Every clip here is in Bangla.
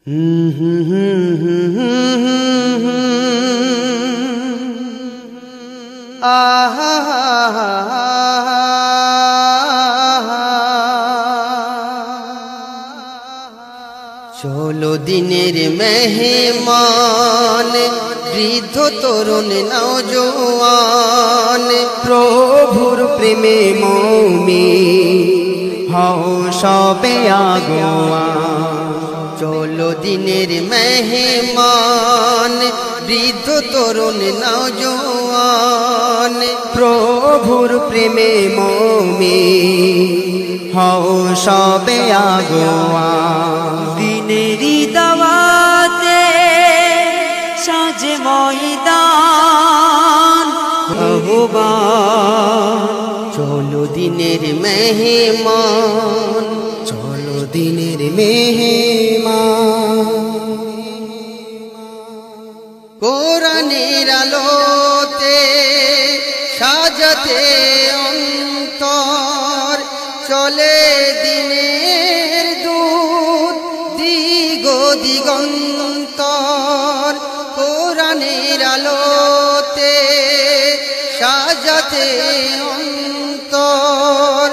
চলো দিনের মেহমান, বৃদ্ধ তরুণ নওজোয়ান, প্রভুর প্রেমে মুমিন হও সবে আগোয়ান। চলো দিনের মেহমান, বৃদ্ধ তরুণ নওজোয়ান, প্রভুর প্রেমে মুমিন হও সবে আগোয়ান। দিনেরই দাওয়াতে সাজে ময়দান আহ্বান। চলো দিনের মেহমান, চলো দিনের মেহমান। কোরআনের আলোতে সাজাতে অন্তর, চলে দিনের দূত দিগ দিগন্তর। কোরআনের আলোতে সাজাতে অন্তর,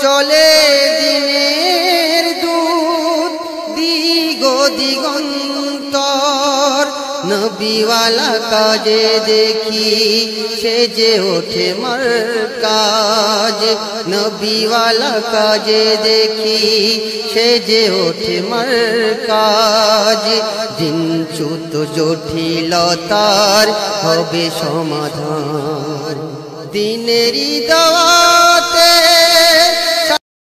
চলে দিনের দূত দিগ দিগন্তর। নবীওয়ালা কাজে দেখি সেজে ওঠে মারকাজ, নবীওয়ালা কাজে দেখি সেজে ওঠে মারকাজ। দিনচ্যুত জটিলতার হবে সমাধান, দিনেরই দাওয়াত